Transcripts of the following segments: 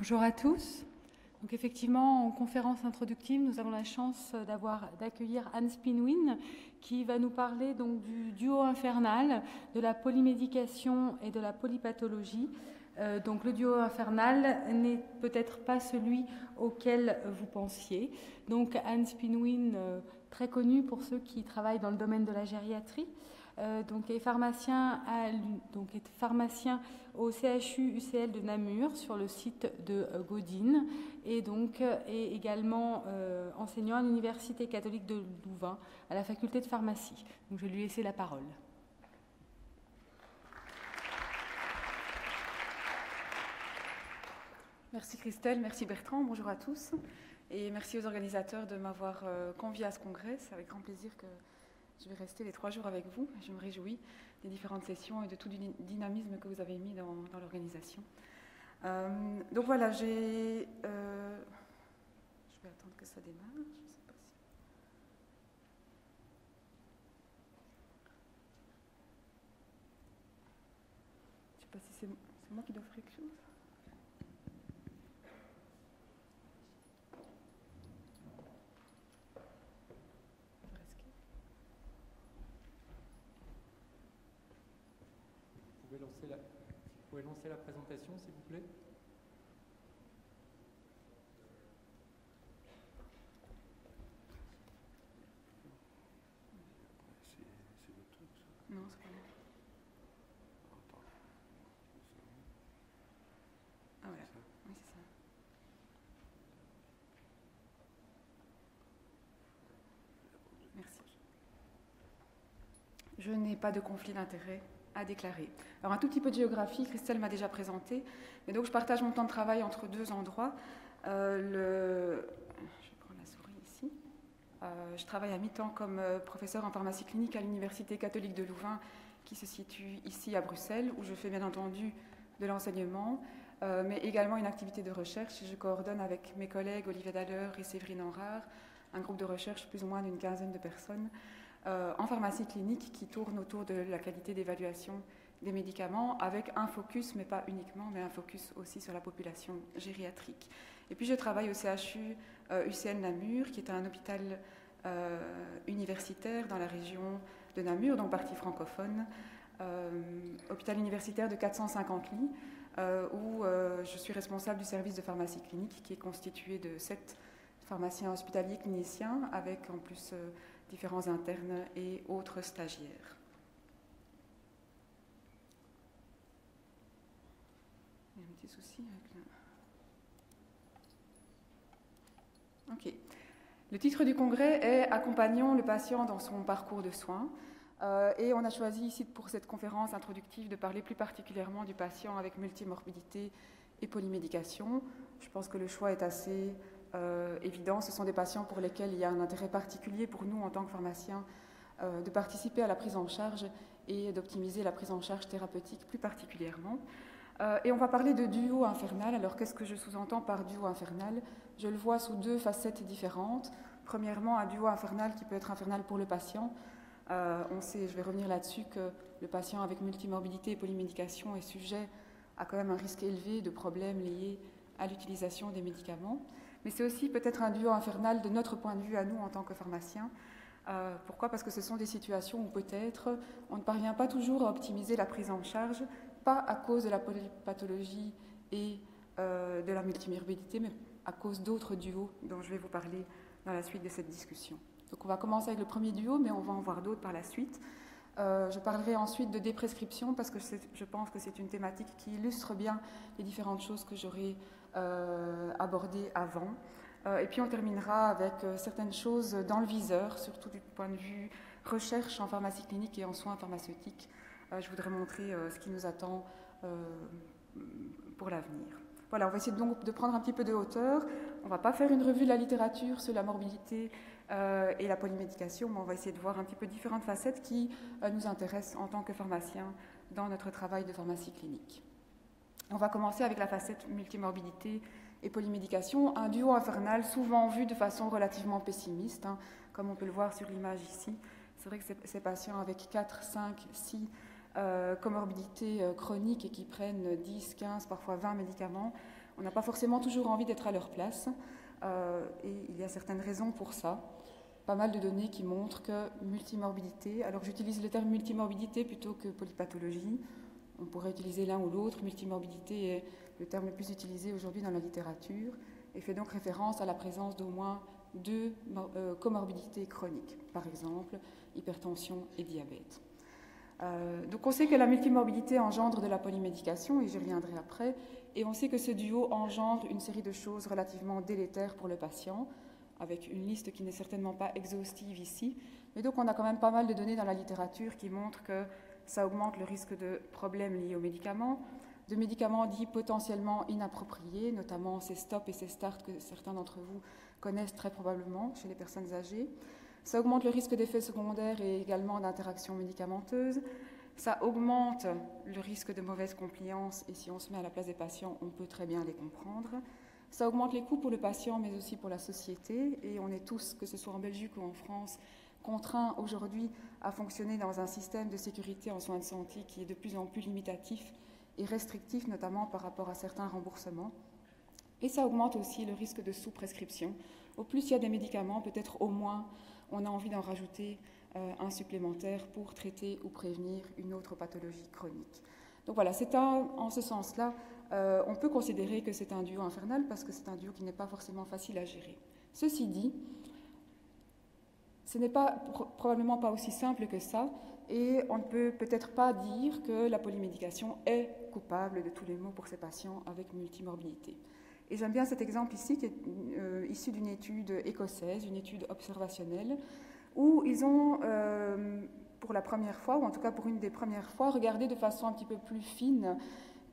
Bonjour à tous. Donc effectivement, en conférence introductive, nous avons la chance d'accueillir Hans Pinguin qui va nous parler donc du duo infernal, de la polymédication et de la polypathologie. Donc le duo infernal n'est peut-être pas celui auquel vous pensiez. Donc Hans Pinguin, très connu pour ceux qui travaillent dans le domaine de la gériatrie, est pharmacien au CHU-UCL de Namur sur le site de Godine et donc est également enseignant à l'Université catholique de Louvain à la faculté de pharmacie. Donc je vais lui laisser la parole. Merci Christelle, merci Bertrand, bonjour à tous et merci aux organisateurs de m'avoir convié à ce congrès. C'est avec grand plaisir que je vais rester les 3 jours avec vous. Je me réjouis des différentes sessions et de tout le dynamisme que vous avez mis dans l'organisation. Donc voilà, je vais attendre que ça démarre. Je ne sais pas si... Je ne sais pas si c'est moi qui dois faire quelque chose. Vous pouvez lancer la présentation, s'il vous plaît. C'est le truc, ça. Non, c'est pas moi. Ah voilà, oui c'est ça. Merci. Je n'ai pas de conflit d'intérêt à déclarer. Alors un tout petit peu de géographie, Christelle m'a déjà présenté, mais donc je partage mon temps de travail entre 2 endroits. Je vais prendre la souris ici. Je travaille à mi-temps comme professeur en pharmacie clinique à l'Université catholique de Louvain, qui se situe ici à Bruxelles, où je fais bien entendu de l'enseignement, mais également une activité de recherche. Je coordonne avec mes collègues Olivier Daller et Séverine Enrard un groupe de recherche plus ou moins d'une 15aine de personnes en pharmacie clinique qui tourne autour de la qualité d'évaluation des médicaments avec un focus, mais pas uniquement, mais un focus aussi sur la population gériatrique. Et puis je travaille au CHU UCL Namur, qui est un hôpital universitaire dans la région de Namur, donc partie francophone, hôpital universitaire de 450 lits, où je suis responsable du service de pharmacie clinique qui est constitué de 7 pharmaciens hospitaliers cliniciens avec en plus différents internes et autres stagiaires. Il y a un petit souci avec le... Ok. Le titre du congrès est « Accompagnons le patient dans son parcours de soins ». Et on a choisi ici pour cette conférence introductive de parler plus particulièrement du patient avec multimorbidité et polymédication. Je pense que le choix est assez évident. Ce sont des patients pour lesquels il y a un intérêt particulier pour nous en tant que pharmaciens de participer à la prise en charge et d'optimiser la prise en charge thérapeutique plus particulièrement. Et on va parler de duo infernal. Alors qu'est-ce que je sous-entends par duo infernal? Je le vois sous 2 facettes différentes. Premièrement, un duo infernal qui peut être infernal pour le patient. On sait, je vais revenir là-dessus, que le patient avec multimorbidité et polymédication est sujet à quand même un risque élevé de problèmes liés à l'utilisation des médicaments. Mais c'est aussi peut-être un duo infernal de notre point de vue à nous en tant que pharmaciens. Pourquoi? Parce que ce sont des situations où peut-être on ne parvient pas toujours à optimiser la prise en charge, pas à cause de la polypathologie et de la multimorbidité, mais à cause d'autres duos dont je vais vous parler dans la suite de cette discussion. Donc on va commencer avec le premier duo, mais on va en voir d'autres par la suite. Je parlerai ensuite de déprescription parce que je pense que c'est une thématique qui illustre bien les différentes choses que j'aurais abordées avant. Et puis on terminera avec certaines choses dans le viseur, surtout du point de vue recherche en pharmacie clinique et en soins pharmaceutiques. Je voudrais montrer ce qui nous attend pour l'avenir. Voilà, on va essayer donc de prendre un petit peu de hauteur. On ne va pas faire une revue de la littérature sur la morbidité et la polymédication, mais on va essayer de voir un petit peu différentes facettes qui nous intéressent en tant que pharmaciens dans notre travail de pharmacie clinique. On va commencer avec la facette multimorbidité et polymédication, un duo infernal souvent vu de façon relativement pessimiste, comme on peut le voir sur l'image ici. C'est vrai que ces patients avec 4, 5, 6 comorbidités chroniques et qui prennent 10, 15, parfois 20 médicaments On n'a pas forcément toujours envie d'être à leur place, et il y a certaines raisons pour ça. Pas mal de données qui montrent que multimorbidité, alors j'utilise le terme multimorbidité plutôt que polypathologie, on pourrait utiliser l'un ou l'autre, multimorbidité est le terme le plus utilisé aujourd'hui dans la littérature, et fait donc référence à la présence d'au moins 2 comorbidités chroniques, par exemple hypertension et diabète. Donc on sait que la multimorbidité engendre de la polymédication, et j'y reviendrai après, et on sait que ce duo engendre une série de choses relativement délétères pour le patient, avec une liste qui n'est certainement pas exhaustive ici, mais donc on a quand même pas mal de données dans la littérature qui montrent que ça augmente le risque de problèmes liés aux médicaments, de médicaments dits potentiellement inappropriés, notamment ces stops et ces starts que certains d'entre vous connaissent très probablement chez les personnes âgées. Ça augmente le risque d'effets secondaires et également d'interactions médicamenteuses. Ça augmente le risque de mauvaise compliance et si on se met à la place des patients, on peut très bien les comprendre. Ça augmente les coûts pour le patient mais aussi pour la société et on est tous, que ce soit en Belgique ou en France, contraints aujourd'hui à fonctionner dans un système de sécurité en soins de santé qui est de plus en plus limitatif et restrictif, notamment par rapport à certains remboursements. Et ça augmente aussi le risque de sous-prescription. Au plus il y a des médicaments, peut-être au moins on a envie d'en rajouter un supplémentaire pour traiter ou prévenir une autre pathologie chronique. Donc voilà, en ce sens-là, on peut considérer que c'est un duo infernal parce que c'est un duo qui n'est pas forcément facile à gérer. Ceci dit, ce n'est probablement pas aussi simple que ça et on ne peut peut-être pas dire que la polymédication est coupable de tous les maux pour ces patients avec multimorbidité. Et j'aime bien cet exemple ici qui est issu d'une étude écossaise, une étude observationnelle, où ils ont, pour la première fois, ou en tout cas pour une des premières fois, regardé de façon un petit peu plus fine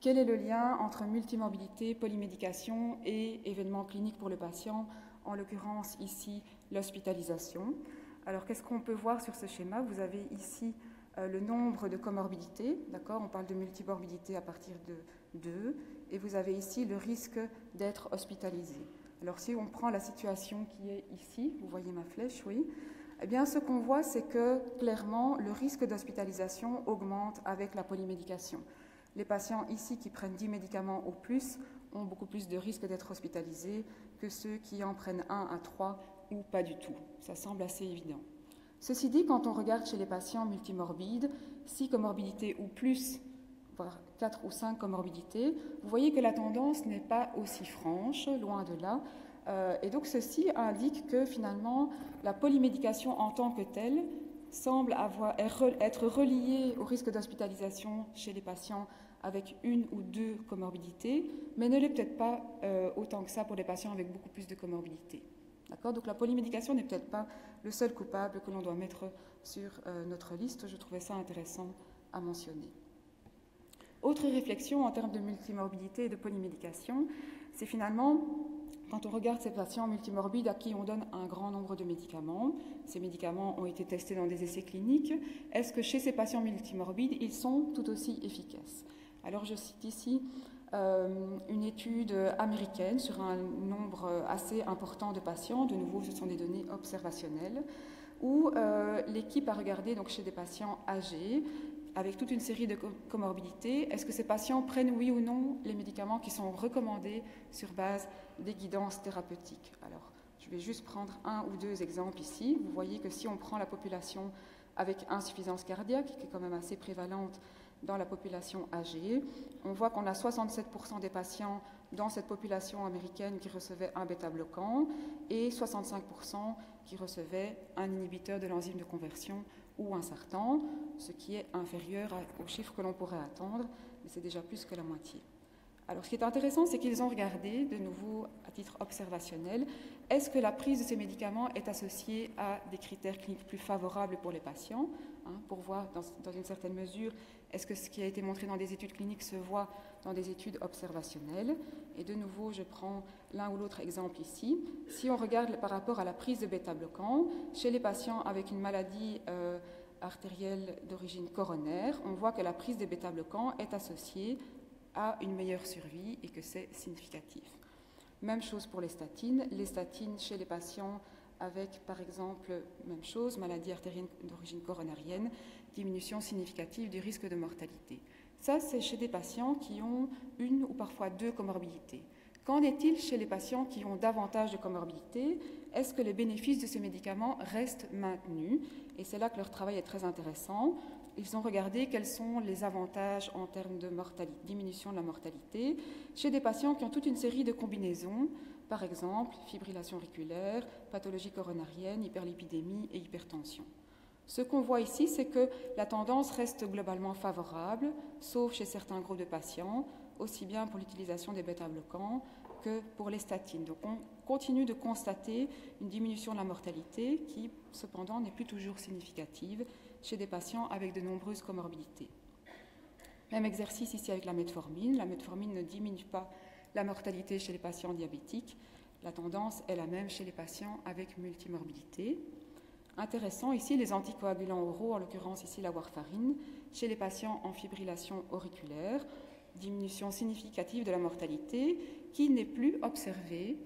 quel est le lien entre multimorbidité, polymédication et événements cliniques pour le patient, en l'occurrence ici l'hospitalisation. Alors qu'est-ce qu'on peut voir sur ce schéma? Vous avez ici le nombre de comorbidités, d'accord? On parle de multimorbidité à partir de 2, et vous avez ici le risque d'être hospitalisé. Alors si on prend la situation qui est ici, vous voyez ma flèche, oui, eh bien ce qu'on voit c'est que clairement le risque d'hospitalisation augmente avec la polymédication. Les patients ici qui prennent 10 médicaments ou plus ont beaucoup plus de risque d'être hospitalisés que ceux qui en prennent 1 à 3 ou pas du tout. Ça semble assez évident. Ceci dit, quand on regarde chez les patients multimorbides, 6 comorbidités ou plus, voire 4 ou 5 comorbidités, vous voyez que la tendance n'est pas aussi franche, loin de là. Et donc ceci indique que finalement, la polymédication en tant que telle semble être reliée au risque d'hospitalisation chez les patients avec 1 ou 2 comorbidités, mais ne l'est peut-être pas autant que ça pour les patients avec beaucoup plus de comorbidités. D'accord ? Donc la polymédication n'est peut-être pas le seul coupable que l'on doit mettre sur notre liste. Je trouvais ça intéressant à mentionner. Autre réflexion en termes de multimorbidité et de polymédication, c'est finalement quand on regarde ces patients multimorbides à qui on donne un grand nombre de médicaments, ces médicaments ont été testés dans des essais cliniques, est-ce que chez ces patients multimorbides, ils sont tout aussi efficaces? Alors je cite ici une étude américaine sur un nombre assez important de patients, de nouveau ce sont des données observationnelles, où l'équipe a regardé donc, chez des patients âgés, avec toute une série de comorbidités, est-ce que ces patients prennent oui ou non les médicaments qui sont recommandés sur base des guidances thérapeutiques. Alors, je vais juste prendre 1 ou 2 exemples ici. Vous voyez que si on prend la population avec insuffisance cardiaque, qui est quand même assez prévalente dans la population âgée, on voit qu'on a 67% des patients dans cette population américaine qui recevaient un bêta-bloquant et 65% qui recevaient un inhibiteur de l'enzyme de conversion ou un sartan, ce qui est inférieur au chiffre que l'on pourrait attendre, mais c'est déjà plus que la moitié. Alors ce qui est intéressant, c'est qu'ils ont regardé, de nouveau à titre observationnel, est-ce que la prise de ces médicaments est associée à des critères cliniques plus favorables pour les patients, pour voir dans une certaine mesure, est-ce que ce qui a été montré dans des études cliniques se voit dans des études observationnelles. Et de nouveau, je prends l'un ou l'autre exemple ici. Si on regarde par rapport à la prise de bêta-bloquants, chez les patients avec une maladie artérielle d'origine coronaire, on voit que la prise de bêta-bloquants est associée à une meilleure survie et que c'est significatif. Même chose pour les statines. Les statines chez les patients avec, par exemple, même chose, maladie artérielle d'origine coronarienne, diminution significative du risque de mortalité. Ça, c'est chez des patients qui ont 1 ou parfois 2 comorbidités. Qu'en est-il chez les patients qui ont davantage de comorbidités? Est-ce que les bénéfices de ces médicaments restent maintenus? Et c'est là que leur travail est très intéressant. Ils ont regardé quels sont les avantages en termes de diminution de la mortalité chez des patients qui ont toute une série de combinaisons, par exemple fibrillation auriculaire, pathologie coronarienne, hyperlipidémie et hypertension. Ce qu'on voit ici, c'est que la tendance reste globalement favorable, sauf chez certains groupes de patients, aussi bien pour l'utilisation des bêta-bloquants que pour les statines. Donc on continue de constater une diminution de la mortalité qui, cependant, n'est plus toujours significative chez des patients avec de nombreuses comorbidités. Même exercice ici avec la metformine. La metformine ne diminue pas la mortalité chez les patients diabétiques. La tendance est la même chez les patients avec multimorbidité. Intéressant ici, les anticoagulants oraux, en l'occurrence ici la warfarine, chez les patients en fibrillation auriculaire, diminution significative de la mortalité qui n'est plus observée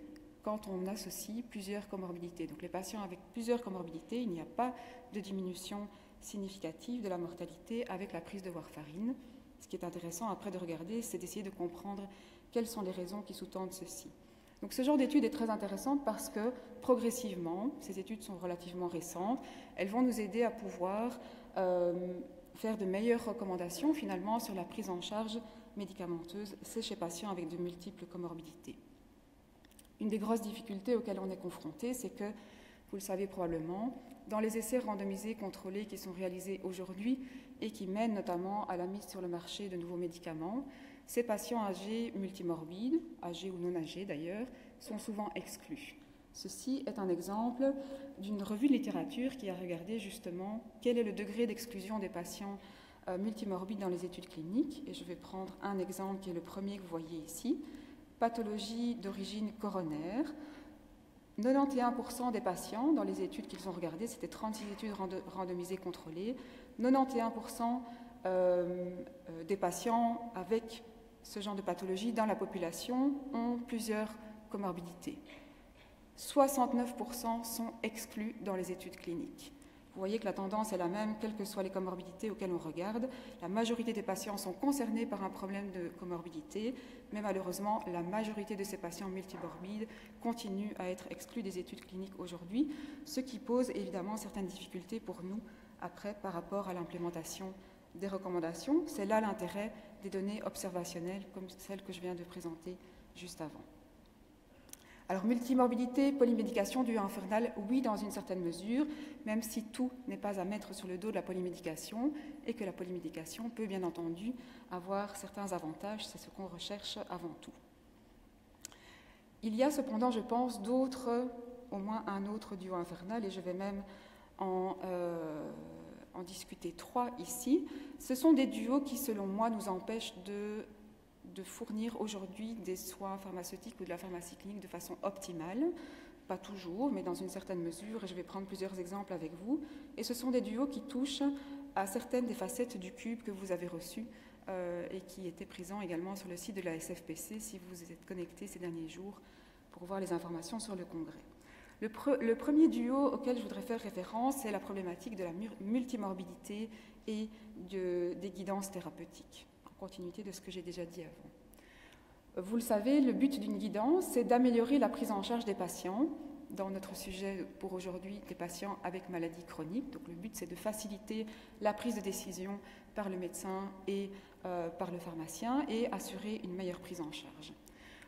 quand on associe plusieurs comorbidités. Donc les patients avec plusieurs comorbidités, il n'y a pas de diminution significative de la mortalité avec la prise de warfarine. Ce qui est intéressant après de regarder, c'est d'essayer de comprendre quelles sont les raisons qui sous-tendent ceci. Donc ce genre d'étude est très intéressante parce que progressivement, ces études sont relativement récentes, elles vont nous aider à pouvoir faire de meilleures recommandations finalement sur la prise en charge médicamenteuse chez patients avec de multiples comorbidités. Une des grosses difficultés auxquelles on est confronté, c'est que, vous le savez probablement, dans les essais randomisés contrôlés qui sont réalisés aujourd'hui et qui mènent notamment à la mise sur le marché de nouveaux médicaments, ces patients âgés multimorbides, âgés ou non âgés d'ailleurs, sont souvent exclus. Ceci est un exemple d'une revue de littérature qui a regardé justement quel est le degré d'exclusion des patients multimorbides dans les études cliniques. Et je vais prendre un exemple qui est le premier que vous voyez ici. Pathologie d'origine coronaire. 91% des patients dans les études qu'ils ont regardées, c'était 36 études randomisées contrôlées, 91% des patients avec ce genre de pathologie dans la population ont plusieurs comorbidités. 69% sont exclus dans les études cliniques. Vous voyez que la tendance est la même, quelles que soient les comorbidités auxquelles on regarde. La majorité des patients sont concernés par un problème de comorbidité, mais malheureusement, la majorité de ces patients multimorbides continuent à être exclus des études cliniques aujourd'hui, ce qui pose évidemment certaines difficultés pour nous après par rapport à l'implémentation des recommandations. C'est là l'intérêt des données observationnelles comme celles que je viens de présenter juste avant. Alors, multimorbidité, polymédication du infernal, oui, dans une certaine mesure, même si tout n'est pas à mettre sur le dos de la polymédication et que la polymédication peut bien entendu avoir certains avantages, c'est ce qu'on recherche avant tout. Il y a cependant, je pense, d'autres, au moins un autre duo infernal, et je vais même en discuter 3 ici. Ce sont des duos qui, selon moi, nous empêchent de fournir aujourd'hui des soins pharmaceutiques ou de la pharmacie clinique de façon optimale, pas toujours, mais dans une certaine mesure, et je vais prendre plusieurs exemples avec vous. Et ce sont des duos qui touchent à certaines des facettes du cube que vous avez reçu et qui étaient présents également sur le site de la SFPC si vous êtes connectés ces derniers jours pour voir les informations sur le congrès. Le premier duo auquel je voudrais faire référence, c'est la problématique de la multimorbidité et des guidances thérapeutiques, en continuité de ce que j'ai déjà dit avant. Vous le savez, le but d'une guidance, c'est d'améliorer la prise en charge des patients, dans notre sujet pour aujourd'hui, des patients avec maladies chroniques. Donc le but, c'est de faciliter la prise de décision par le médecin et par le pharmacien et assurer une meilleure prise en charge.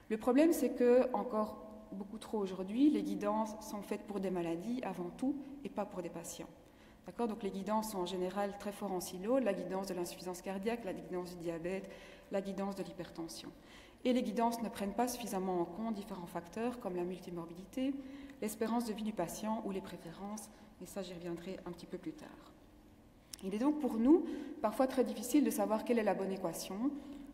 Le problème, c'est que, encore beaucoup trop aujourd'hui, les guidances sont faites pour des maladies avant tout et pas pour des patients. D'accord ? Donc les guidances sont en général très forts en silo, la guidance de l'insuffisance cardiaque, la guidance du diabète, la guidance de l'hypertension. Et les guidances ne prennent pas suffisamment en compte différents facteurs comme la multimorbidité, l'espérance de vie du patient ou les préférences, et ça j'y reviendrai un petit peu plus tard. Il est donc pour nous parfois très difficile de savoir quelle est la bonne équation.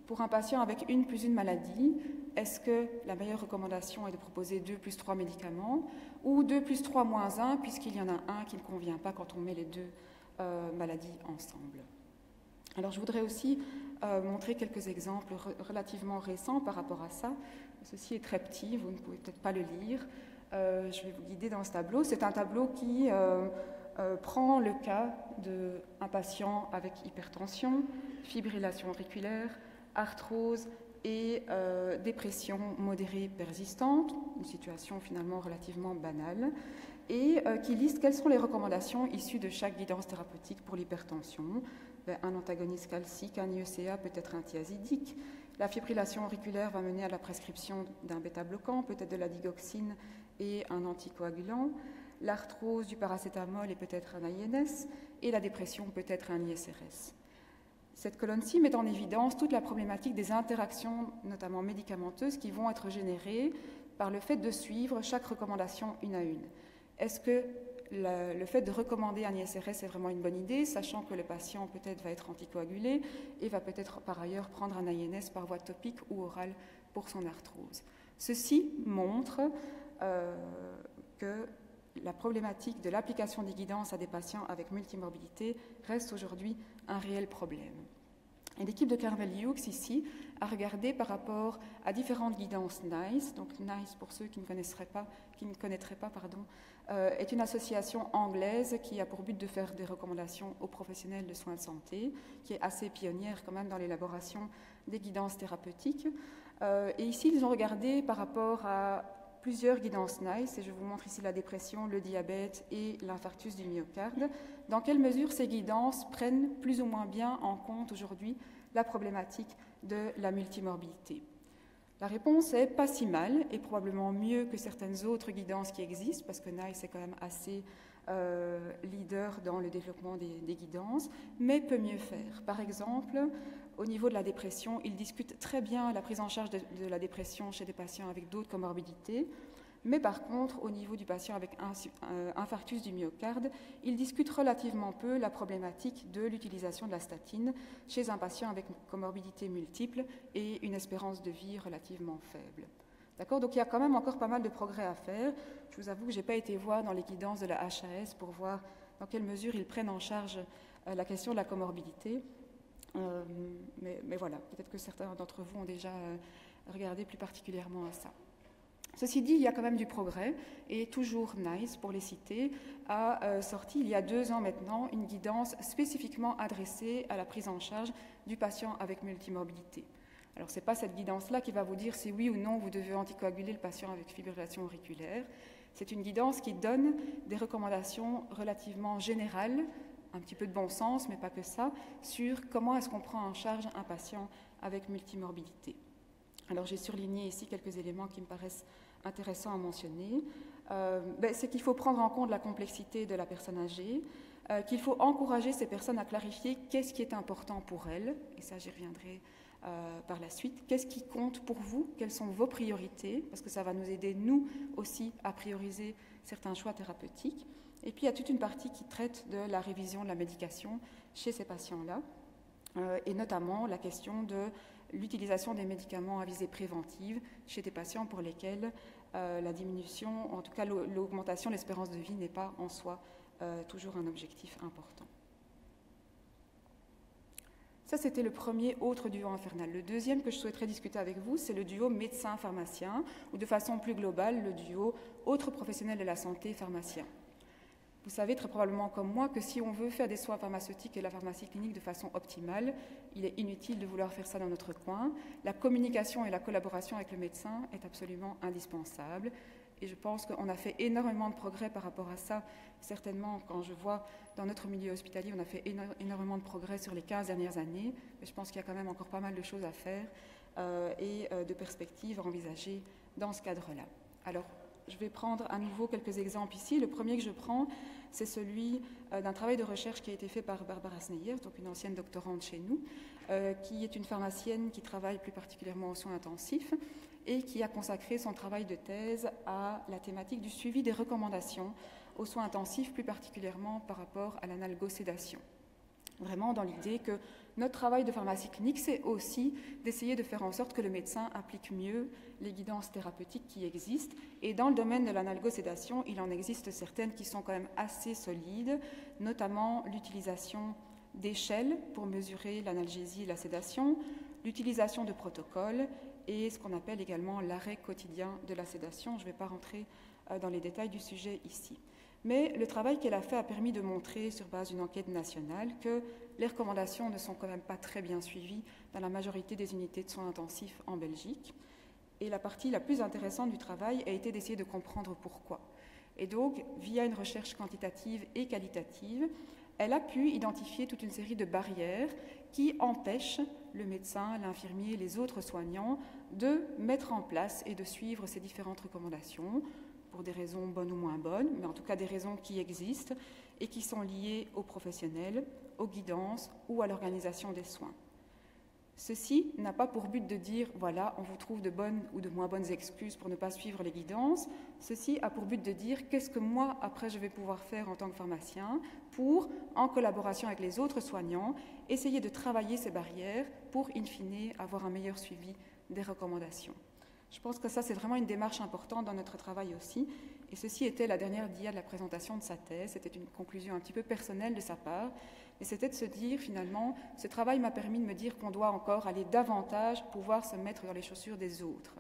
Pour un patient avec une plus une maladie, est-ce que la meilleure recommandation est de proposer 2 plus 3 médicaments ou 2 plus 3 moins 1 puisqu'il y en a un qui ne convient pas quand on met les deux maladies ensemble. Alors je voudrais aussi montrer quelques exemples relativement récents par rapport à ça. Ceci est très petit, vous ne pouvez peut-être pas le lire. Je vais vous guider dans ce tableau. C'est un tableau qui prend le cas d'un patient avec hypertension, fibrillation auriculaire, arthrose, et dépression modérée persistante, une situation finalement relativement banale, et qui liste quelles sont les recommandations issues de chaque guidance thérapeutique pour l'hypertension. Un antagoniste calcique, un IECA, peut-être un thiazidique. La fibrillation auriculaire va mener à la prescription d'un bêta-bloquant, peut-être de la digoxine et un anticoagulant. L'arthrose, du paracétamol et peut-être un INS. Et la dépression, peut-être un ISRS. Cette colonne-ci met en évidence toute la problématique des interactions, notamment médicamenteuses, qui vont être générées par le fait de suivre chaque recommandation une à une. Est-ce que le fait de recommander un ISRS est vraiment une bonne idée, sachant que le patient peut-être va être anticoagulé et va peut-être par ailleurs prendre un INS par voie topique ou orale pour son arthrose. Ceci montre que la problématique de l'application des guidances à des patients avec multimorbidité reste aujourd'hui un réel problème. Et l'équipe de Carvalho-Hughes ici a regardé par rapport à différentes guidances NICE. Donc NICE, pour ceux qui ne connaîtraient pas, est une association anglaise qui a pour but de faire des recommandations aux professionnels de soins de santé, qui est assez pionnière quand même dans l'élaboration des guidances thérapeutiques. Et ici, ils ont regardé par rapport à plusieurs guidances NICE, et je vous montre ici la dépression, le diabète et l'infarctus du myocarde. Dans quelle mesure ces guidances prennent plus ou moins bien en compte aujourd'hui la problématique de la multimorbidité? La réponse est pas si mal, et probablement mieux que certaines autres guidances qui existent, parce que NICE est quand même assez leader dans le développement des guidances, mais peut mieux faire. Par exemple, au niveau de la dépression, ils discutent très bien la prise en charge de la dépression chez des patients avec d'autres comorbidités, mais par contre, au niveau du patient avec infarctus du myocarde, ils discutent relativement peu la problématique de l'utilisation de la statine chez un patient avec une comorbidité multiple et une espérance de vie relativement faible. D'accord ? Donc il y a quand même encore pas mal de progrès à faire. Je vous avoue que je n'ai pas été voir dans les guidances de la HAS pour voir dans quelle mesure ils prennent en charge la question de la comorbidité. Mais voilà, peut-être que certains d'entre vous ont déjà regardé plus particulièrement à ça. Ceci dit, il y a quand même du progrès, et toujours NICE, pour les citer, a sorti il y a 2 ans maintenant une guidance spécifiquement adressée à la prise en charge du patient avec multimorbidité. Alors, ce n'est pas cette guidance-là qui va vous dire si oui ou non vous devez anticoaguler le patient avec fibrillation auriculaire. C'est une guidance qui donne des recommandations relativement générales, un petit peu de bon sens, mais pas que ça, sur comment est-ce qu'on prend en charge un patient avec multimorbidité. Alors, j'ai surligné ici quelques éléments qui me paraissent intéressants à mentionner. C'est qu'il faut prendre en compte la complexité de la personne âgée, qu'il faut encourager ces personnes à clarifier qu'est-ce qui est important pour elles, et ça j'y reviendrai par la suite. Qu'est-ce qui compte pour vous? Quelles sont vos priorités? Parce que ça va nous aider, nous aussi, à prioriser certains choix thérapeutiques. Et puis, il y a toute une partie qui traite de la révision de la médication chez ces patients-là, et notamment la question de l'utilisation des médicaments à visée préventive chez des patients pour lesquels la diminution, en tout cas l'augmentation de l'espérance de vie n'est pas en soi toujours un objectif important. Ça, c'était le premier autre duo infernal. Le deuxième que je souhaiterais discuter avec vous, c'est le duo médecin-pharmacien, ou de façon plus globale, le duo autres professionnels de la santé pharmacien. Vous savez très probablement comme moi que si on veut faire des soins pharmaceutiques et la pharmacie clinique de façon optimale, il est inutile de vouloir faire ça dans notre coin. La communication et la collaboration avec le médecin est absolument indispensable. Et je pense qu'on a fait énormément de progrès par rapport à ça. Certainement, quand je vois dans notre milieu hospitalier, on a fait énormément de progrès sur les 15 dernières années. Mais je pense qu'il y a quand même encore pas mal de choses à faire et de perspectives à envisager dans ce cadre-là. Alors, je vais prendre à nouveau quelques exemples ici. Le premier que je prends, c'est celui d'un travail de recherche qui a été fait par Barbara Sneyer, donc une ancienne doctorante chez nous, qui est une pharmacienne qui travaille plus particulièrement aux soins intensifs et qui a consacré son travail de thèse à la thématique du suivi des recommandations aux soins intensifs, plus particulièrement par rapport à l'analgosédation. Vraiment dans l'idée que notre travail de pharmacie clinique, c'est aussi d'essayer de faire en sorte que le médecin applique mieux les guidances thérapeutiques qui existent. Et dans le domaine de l'analgosédation, il en existe certaines qui sont quand même assez solides, notamment l'utilisation d'échelles pour mesurer l'analgésie et la sédation, l'utilisation de protocoles et ce qu'on appelle également l'arrêt quotidien de la sédation. Je ne vais pas rentrer dans les détails du sujet ici. Mais le travail qu'elle a fait a permis de montrer, sur base d'une enquête nationale, que les recommandations ne sont quand même pas très bien suivies dans la majorité des unités de soins intensifs en Belgique. Et la partie la plus intéressante du travail a été d'essayer de comprendre pourquoi. Et donc, via une recherche quantitative et qualitative, elle a pu identifier toute une série de barrières qui empêchent le médecin, l'infirmier, les autres soignants de mettre en place et de suivre ces différentes recommandations pour des raisons bonnes ou moins bonnes, mais en tout cas des raisons qui existent et qui sont liées aux professionnels, aux guidances ou à l'organisation des soins. Ceci n'a pas pour but de dire « voilà, on vous trouve de bonnes ou de moins bonnes excuses pour ne pas suivre les guidances ». Ceci a pour but de dire « qu'est-ce que moi, après, je vais pouvoir faire en tant que pharmacien pour, en collaboration avec les autres soignants, essayer de travailler ces barrières pour, in fine, avoir un meilleur suivi des recommandations ». Je pense que ça, c'est vraiment une démarche importante dans notre travail aussi. Et ceci était la dernière dia de la présentation de sa thèse. C'était une conclusion un petit peu personnelle de sa part. Et c'était de se dire, finalement, ce travail m'a permis de me dire qu'on doit encore aller davantage pouvoir se mettre dans les chaussures des autres.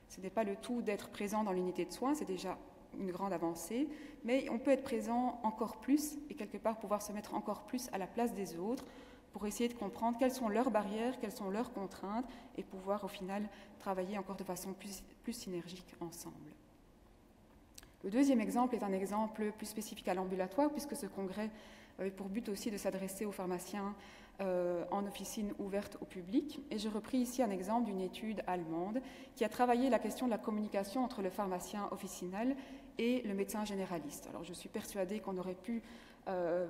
Ce n'est pas le tout d'être présent dans l'unité de soins, c'est déjà une grande avancée, mais on peut être présent encore plus et quelque part pouvoir se mettre encore plus à la place des autres pour essayer de comprendre quelles sont leurs barrières, quelles sont leurs contraintes et pouvoir au final travailler encore de façon plus synergique ensemble. Le deuxième exemple est un exemple plus spécifique à l'ambulatoire puisque ce congrès avait pour but aussi de s'adresser aux pharmaciens en officine ouverte au public. Et je repris ici un exemple d'une étude allemande qui a travaillé la question de la communication entre le pharmacien officinal et le médecin généraliste. Alors je suis persuadée qu'on aurait pu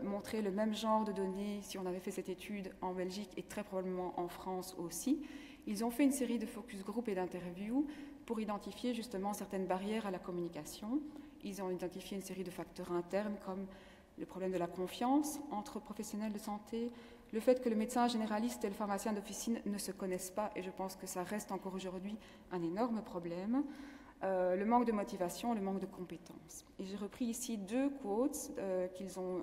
montrer le même genre de données si on avait fait cette étude en Belgique et très probablement en France aussi. Ils ont fait une série de focus group et d'interviews pour identifier justement certaines barrières à la communication. Ils ont identifié une série de facteurs internes comme le problème de la confiance entre professionnels de santé, le fait que le médecin généraliste et le pharmacien d'officine ne se connaissent pas, et je pense que ça reste encore aujourd'hui un énorme problème, le manque de motivation, le manque de compétences. Et j'ai repris ici deux quotes qu'ils ont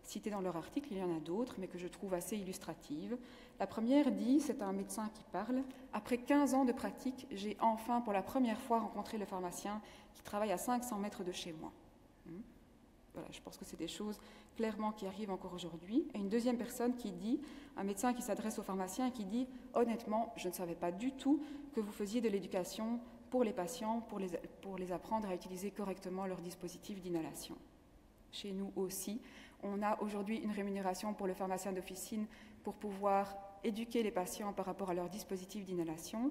citées dans leur article, il y en a d'autres, mais que je trouve assez illustratives. La première dit, c'est un médecin qui parle, « Après 15 ans de pratique, j'ai enfin pour la première fois rencontré le pharmacien qui travaille à 500 mètres de chez moi. » Voilà, je pense que c'est des choses clairement qui arrivent encore aujourd'hui. Et une deuxième personne qui dit, un médecin qui s'adresse au pharmacien et qui dit « Honnêtement, je ne savais pas du tout que vous faisiez de l'éducation pour les patients, pour les apprendre à utiliser correctement leur dispositif d'inhalation. » Chez nous aussi, on a aujourd'hui une rémunération pour le pharmacien d'officine pour pouvoir éduquer les patients par rapport à leur dispositif d'inhalation.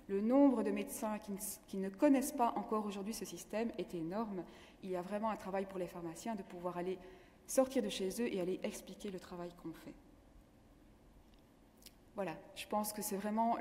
Le nombre de médecins qui ne connaissent pas encore aujourd'hui ce système est énorme. Il y a vraiment un travail pour les pharmaciens de pouvoir aller sortir de chez eux et aller expliquer le travail qu'on fait. Voilà, je pense que c'est vraiment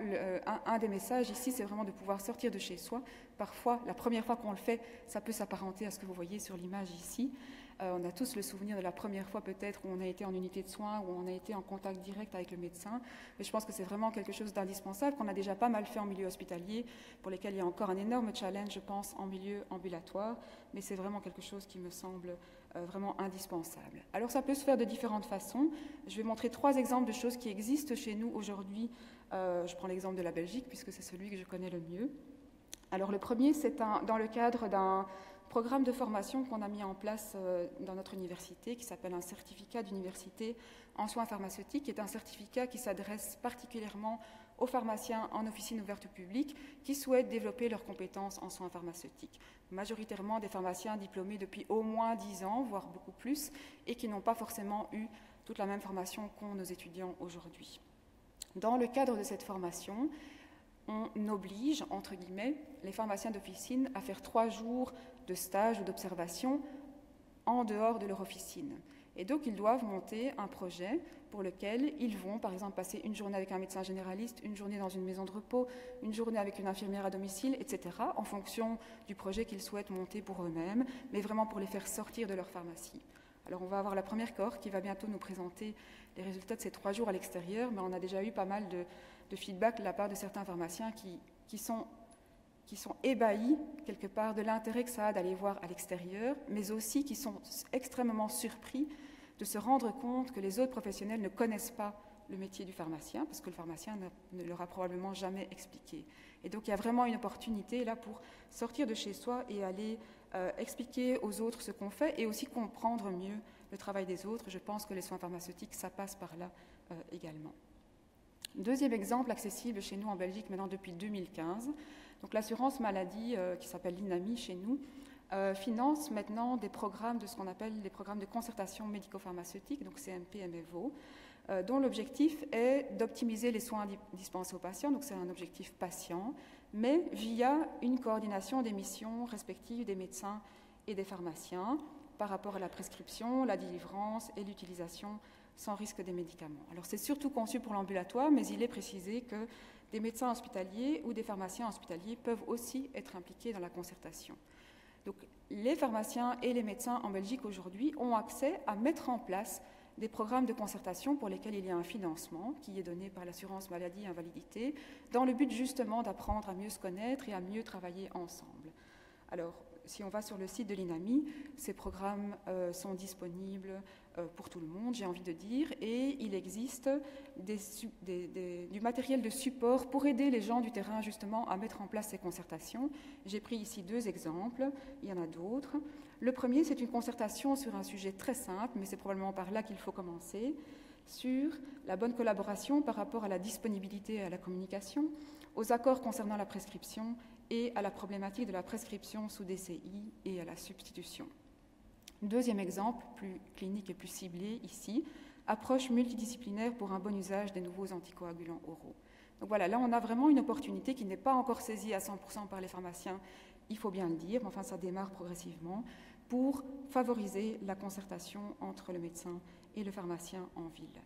un des messages ici, c'est vraiment de pouvoir sortir de chez soi. Parfois, la première fois qu'on le fait, ça peut s'apparenter à ce que vous voyez sur l'image ici. On a tous le souvenir de la première fois peut-être où on a été en unité de soins, où on a été en contact direct avec le médecin. Mais je pense que c'est vraiment quelque chose d'indispensable, qu'on a déjà pas mal fait en milieu hospitalier, pour lesquels il y a encore un énorme challenge, je pense, en milieu ambulatoire. Mais c'est vraiment quelque chose qui me semble vraiment indispensable. Alors ça peut se faire de différentes façons. Je vais montrer 3 exemples de choses qui existent chez nous aujourd'hui. Je prends l'exemple de la Belgique, puisque c'est celui que je connais le mieux. Alors le premier, c'est dans le cadre d'un programme de formation qu'on a mis en place dans notre université, qui s'appelle un certificat d'université en soins pharmaceutiques, qui est un certificat qui s'adresse particulièrement aux pharmaciens en officine ouverte au public qui souhaitent développer leurs compétences en soins pharmaceutiques. Majoritairement des pharmaciens diplômés depuis au moins 10 ans, voire beaucoup plus, et qui n'ont pas forcément eu toute la même formation qu'ont nos étudiants aujourd'hui. Dans le cadre de cette formation, on oblige, entre guillemets, les pharmaciens d'officine à faire 3 jours de stage ou d'observation en dehors de leur officine. Et donc, ils doivent monter un projet pour lequel ils vont, par exemple, passer une journée avec un médecin généraliste, une journée dans une maison de repos, une journée avec une infirmière à domicile, etc., en fonction du projet qu'ils souhaitent monter pour eux-mêmes, mais vraiment pour les faire sortir de leur pharmacie. Alors, on va avoir la première cohorte qui va bientôt nous présenter les résultats de ces 3 jours à l'extérieur, mais on a déjà eu pas mal de feedback de la part de certains pharmaciens qui sont ébahis, quelque part, de l'intérêt que ça a d'aller voir à l'extérieur, mais aussi qui sont extrêmement surpris de se rendre compte que les autres professionnels ne connaissent pas le métier du pharmacien, parce que le pharmacien ne leur a probablement jamais expliqué. Et donc il y a vraiment une opportunité là pour sortir de chez soi et aller expliquer aux autres ce qu'on fait et aussi comprendre mieux le travail des autres. Je pense que les soins pharmaceutiques, ça passe par là également. Deuxième exemple accessible chez nous en Belgique maintenant depuis 2015. Donc l'assurance maladie qui s'appelle l'INAMI chez nous finance maintenant des programmes de ce qu'on appelle les programmes de concertation médico-pharmaceutique, donc CMP, MFO, dont l'objectif est d'optimiser les soins dispensés aux patients, donc c'est un objectif patient, mais via une coordination des missions respectives des médecins et des pharmaciens par rapport à la prescription, la délivrance et l'utilisation sans risque des médicaments. Alors c'est surtout conçu pour l'ambulatoire, mais il est précisé que des médecins hospitaliers ou des pharmaciens hospitaliers peuvent aussi être impliqués dans la concertation. Donc les pharmaciens et les médecins en Belgique aujourd'hui ont accès à mettre en place des programmes de concertation pour lesquels il y a un financement qui est donné par l'assurance maladie et invalidité, dans le but justement d'apprendre à mieux se connaître et à mieux travailler ensemble. Alors, si on va sur le site de l'INAMI, ces programmes sont disponibles pour tout le monde, j'ai envie de dire, et il existe du matériel de support pour aider les gens du terrain justement à mettre en place ces concertations. J'ai pris ici 2 exemples, il y en a d'autres. Le premier, c'est une concertation sur un sujet très simple, mais c'est probablement par là qu'il faut commencer, sur la bonne collaboration par rapport à la disponibilité et à la communication, aux accords concernant la prescription et à la problématique de la prescription sous DCI et à la substitution. Deuxième exemple, plus clinique et plus ciblé ici, approche multidisciplinaire pour un bon usage des nouveaux anticoagulants oraux. Donc voilà, là on a vraiment une opportunité qui n'est pas encore saisie à 100% par les pharmaciens, il faut bien le dire, mais enfin ça démarre progressivement, pour favoriser la concertation entre le médecin et le pharmacien en ville.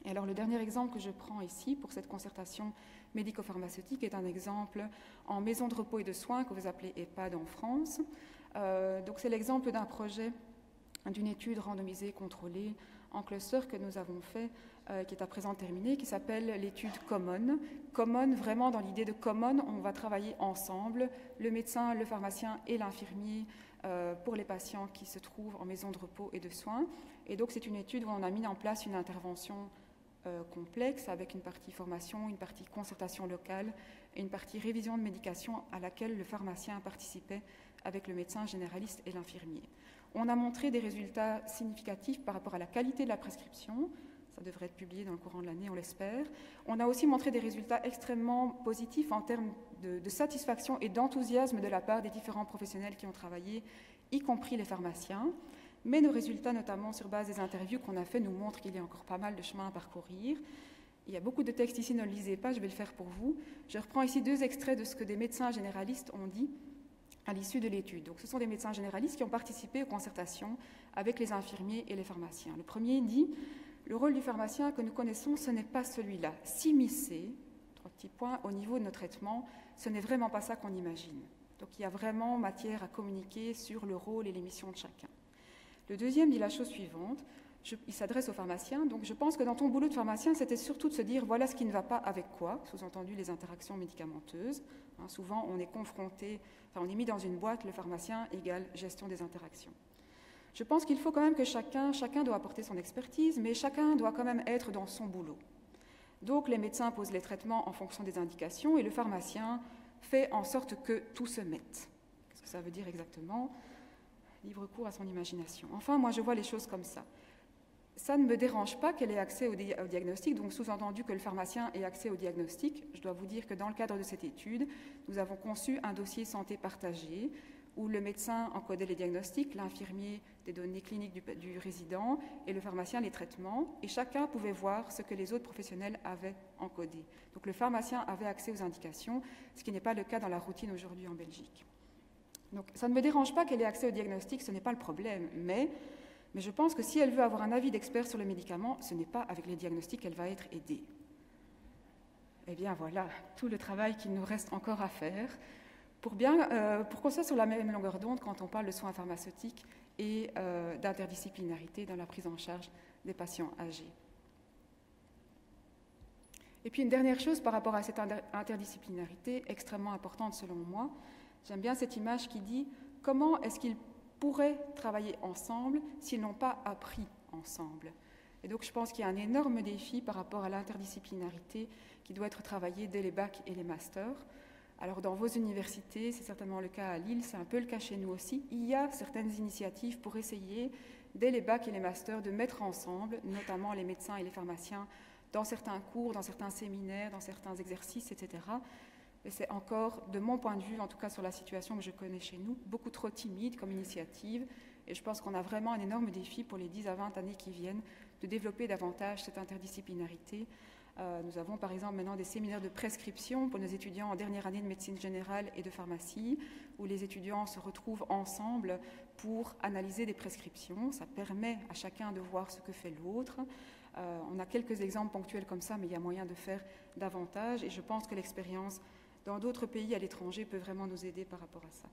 Et alors le dernier exemple que je prends ici pour cette concertation médico-pharmaceutique est un exemple en maison de repos et de soins que vous appelez EHPAD en France. Donc c'est l'exemple d'un projet, d'une étude randomisée contrôlée en cluster que nous avons fait, qui est à présent terminée, qui s'appelle l'étude Common. Common, vraiment dans l'idée de common, on va travailler ensemble, le médecin, le pharmacien et l'infirmier pour les patients qui se trouvent en maison de repos et de soins. Et donc c'est une étude où on a mis en place une intervention complexe avec une partie formation, une partie concertation locale et une partie révision de médication à laquelle le pharmacien participait avec le médecin généraliste et l'infirmier. On a montré des résultats significatifs par rapport à la qualité de la prescription, ça devrait être publié dans le courant de l'année, on l'espère. On a aussi montré des résultats extrêmement positifs en termes de satisfaction et d'enthousiasme de la part des différents professionnels qui ont travaillé, y compris les pharmaciens. Mais nos résultats, notamment sur base des interviews qu'on a fait, nous montrent qu'il y a encore pas mal de chemin à parcourir. Il y a beaucoup de textes ici, ne le lisez pas, je vais le faire pour vous. Je reprends ici 2 extraits de ce que des médecins généralistes ont dit à l'issue de l'étude. Donc, ce sont des médecins généralistes qui ont participé aux concertations avec les infirmiers et les pharmaciens. Le premier dit « Le rôle du pharmacien que nous connaissons, ce n'est pas celui-là. S'immiscer, 3 petits points, au niveau de nos traitements, ce n'est vraiment pas ça qu'on imagine. » Donc, il y a vraiment matière à communiquer sur le rôle et les missions de chacun. Le deuxième dit la chose suivante, il s'adresse au pharmacien, donc je pense que dans ton boulot de pharmacien, c'était surtout de se dire voilà ce qui ne va pas avec quoi, sous-entendu les interactions médicamenteuses. Souvent, on est confronté, on est mis dans une boîte, le pharmacien égale gestion des interactions. Je pense qu'il faut quand même que chacun doit apporter son expertise, mais chacun doit quand même être dans son boulot. Donc les médecins posent les traitements en fonction des indications et le pharmacien fait en sorte que tout se mette. Qu'est-ce que ça veut dire exactement ? Libre cours à son imagination. Enfin, moi, je vois les choses comme ça. Ça ne me dérange pas qu'elle ait accès au diagnostic, donc sous-entendu que le pharmacien ait accès au diagnostic. Je dois vous dire que dans le cadre de cette étude, nous avons conçu un dossier santé partagé où le médecin encodait les diagnostics, l'infirmier des données cliniques du résident et le pharmacien les traitements, et chacun pouvait voir ce que les autres professionnels avaient encodé. Donc le pharmacien avait accès aux indications, ce qui n'est pas le cas dans la routine aujourd'hui en Belgique. Donc ça ne me dérange pas qu'elle ait accès au diagnostic, ce n'est pas le problème, mais je pense que si elle veut avoir un avis d'expert sur le médicament, ce n'est pas avec les diagnostics qu'elle va être aidée. Eh bien voilà, tout le travail qu'il nous reste encore à faire pour qu'on soit sur la même longueur d'onde quand on parle de soins pharmaceutiques et d'interdisciplinarité dans la prise en charge des patients âgés. Et puis une dernière chose par rapport à cette interdisciplinarité extrêmement importante selon moi, j'aime bien cette image qui dit comment est-ce qu'ils pourraient travailler ensemble s'ils n'ont pas appris ensemble. Et donc je pense qu'il y a un énorme défi par rapport à l'interdisciplinarité qui doit être travaillée dès les bacs et les masters. Alors dans vos universités, c'est certainement le cas à Lille, c'est un peu le cas chez nous aussi, il y a certaines initiatives pour essayer, dès les bacs et les masters, de mettre ensemble, notamment les médecins et les pharmaciens, dans certains cours, dans certains séminaires, dans certains exercices, etc. Mais c'est encore, de mon point de vue, en tout cas sur la situation que je connais chez nous, beaucoup trop timide comme initiative. Et je pense qu'on a vraiment un énorme défi pour les 10 à 20 années qui viennent de développer davantage cette interdisciplinarité. Nous avons par exemple maintenant des séminaires de prescription pour nos étudiants en dernière année de médecine générale et de pharmacie, où les étudiants se retrouvent ensemble pour analyser des prescriptions. Ça permet à chacun de voir ce que fait l'autre. On a quelques exemples ponctuels comme ça, mais il y a moyen de faire davantage. Et je pense que l'expérience dans d'autres pays à l'étranger peut vraiment nous aider par rapport à ça.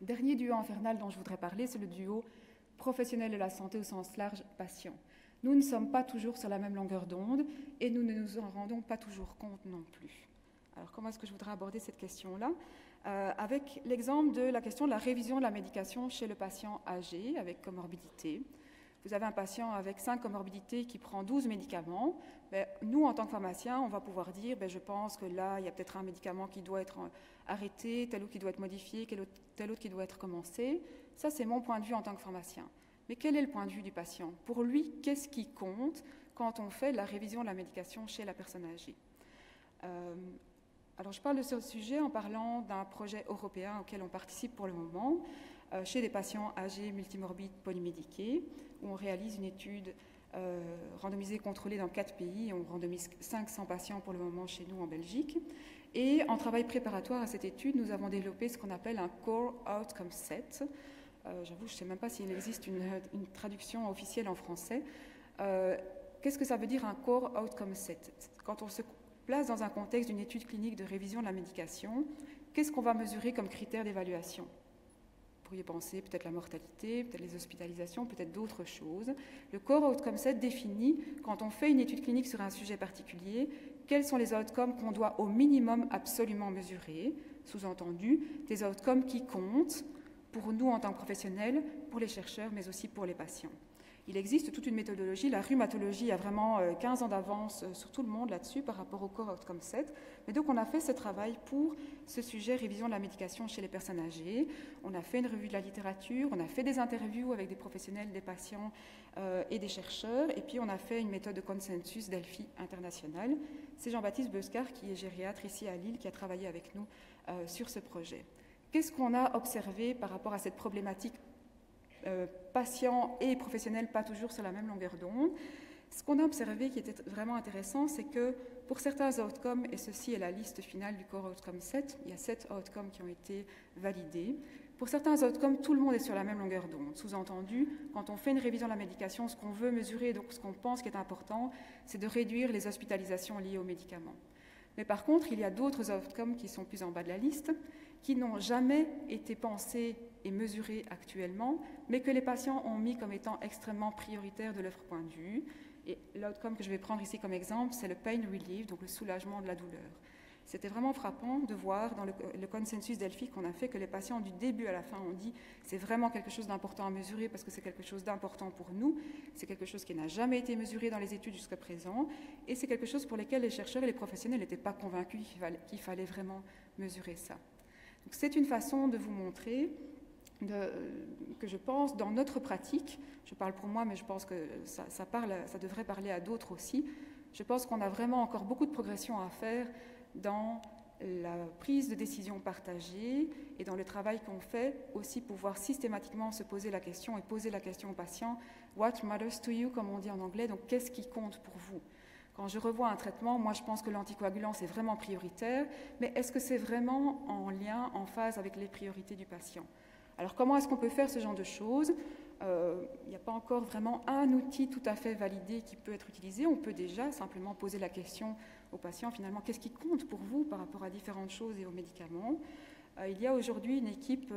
Dernier duo infernal dont je voudrais parler, c'est le duo professionnel de la santé au sens large, patient. Nous ne sommes pas toujours sur la même longueur d'onde et nous ne nous en rendons pas toujours compte non plus. Alors comment est-ce que je voudrais aborder cette question-là ? Avec l'exemple de la question de la révision de la médication chez le patient âgé avec comorbidité. Vous avez un patient avec 5 comorbidités qui prend 12 médicaments. Nous, en tant que pharmaciens, on va pouvoir dire je pense que là, il y a peut-être un médicament qui doit être arrêté, tel autre qui doit être modifié, tel autre qui doit être commencé. Ça, c'est mon point de vue en tant que pharmacien. Mais quel est le point de vue du patient ? Pour lui, qu'est-ce qui compte quand on fait la révision de la médication chez la personne âgée ? Alors, je parle de ce sujet en parlant d'un projet européen auquel on participe pour le moment, chez des patients âgés multimorbides polymédiqués, où on réalise une étude randomisée contrôlée dans 4 pays. On randomise 500 patients pour le moment chez nous en Belgique. Et en travail préparatoire à cette étude, nous avons développé ce qu'on appelle un Core Outcome Set. J'avoue, je ne sais même pas s'il existe une traduction officielle en français. Qu'est-ce que ça veut dire un Core Outcome Set ? Quand on se place dans un contexte d'une étude clinique de révision de la médication, qu'est-ce qu'on va mesurer comme critère d'évaluation ? Vous pourriez penser peut-être la mortalité, peut-être les hospitalisations, peut-être d'autres choses. Le Core Outcome Set définit, quand on fait une étude clinique sur un sujet particulier, quels sont les outcomes qu'on doit au minimum absolument mesurer, sous-entendu, des outcomes qui comptent pour nous en tant que professionnels, pour les chercheurs, mais aussi pour les patients. Il existe toute une méthodologie, la rhumatologie a vraiment 15 ans d'avance sur tout le monde là-dessus par rapport au Core Outcome Set. Mais donc on a fait ce travail pour ce sujet révision de la médication chez les personnes âgées. On a fait une revue de la littérature, on a fait des interviews avec des professionnels, des patients et des chercheurs. Et puis on a fait une méthode de consensus Delphi international. C'est Jean-Baptiste Beuscar, qui est gériatre ici à Lille, qui a travaillé avec nous sur ce projet. Qu'est-ce qu'on a observé par rapport à cette problématique patients et professionnels pas toujours sur la même longueur d'onde? Ce qu'on a observé qui était vraiment intéressant, c'est que pour certains outcomes, et ceci est la liste finale du Core Outcome Set, il y a 7 outcomes qui ont été validés. Pour certains outcomes, tout le monde est sur la même longueur d'onde. Sous-entendu, quand on fait une révision de la médication, ce qu'on veut mesurer, donc ce qu'on pense qui est important, c'est de réduire les hospitalisations liées aux médicaments. Mais par contre, il y a d'autres outcomes qui sont plus en bas de la liste, qui n'ont jamais été pensés et mesurés actuellement, mais que les patients ont mis comme étant extrêmement prioritaires de leur point de vue. Et l'outcome que je vais prendre ici comme exemple, c'est le pain relief, donc le soulagement de la douleur. C'était vraiment frappant de voir dans le consensus Delphi qu'on a fait que les patients du début à la fin ont dit c'est vraiment quelque chose d'important à mesurer parce que c'est quelque chose d'important pour nous, c'est quelque chose qui n'a jamais été mesuré dans les études jusqu'à présent et c'est quelque chose pour lequel les chercheurs et les professionnels n'étaient pas convaincus qu'il fallait vraiment mesurer ça. Donc c'est une façon de vous montrer que je pense dans notre pratique, je parle pour moi mais je pense que ça devrait parler à d'autres aussi, je pense qu'on a vraiment encore beaucoup de progression à faire dans la prise de décision partagée et dans le travail qu'on fait, aussi pouvoir systématiquement se poser la question et poser la question au patient « What matters to you ?» comme on dit en anglais, donc qu'est-ce qui compte pour vous? Quand je revois un traitement, moi je pense que l'anticoagulant c'est vraiment prioritaire, mais est-ce que c'est vraiment en lien, en phase avec les priorités du patient? Alors comment est-ce qu'on peut faire ce genre de choses? Il n'y a pas encore vraiment un outil tout à fait validé qui peut être utilisé. On peut déjà simplement poser la question aux patients, finalement, qu'est-ce qui compte pour vous par rapport à différentes choses et aux médicaments? Il y a aujourd'hui une équipe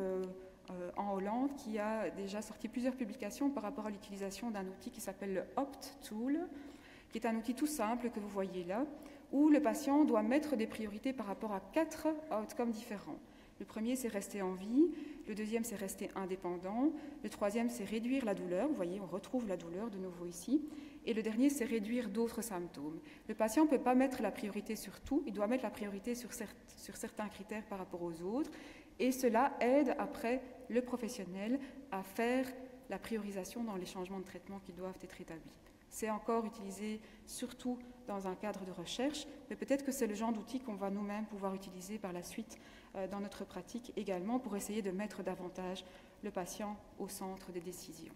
en Hollande qui a déjà sorti plusieurs publications par rapport à l'utilisation d'un outil qui s'appelle le Opt Tool, qui est un outil tout simple que vous voyez là, où le patient doit mettre des priorités par rapport à 4 outcomes différents. Le premier, c'est rester en vie. Le deuxième, c'est rester indépendant. Le troisième, c'est réduire la douleur. Vous voyez, on retrouve la douleur de nouveau ici. Et le dernier, c'est réduire d'autres symptômes. Le patient ne peut pas mettre la priorité sur tout, il doit mettre la priorité sur certains critères par rapport aux autres. Et cela aide après le professionnel à faire la priorisation dans les changements de traitement qui doivent être établis. C'est encore utilisé surtout dans un cadre de recherche, mais peut-être que c'est le genre d'outil qu'on va nous-mêmes pouvoir utiliser par la suite dans notre pratique également pour essayer de mettre davantage le patient au centre des décisions.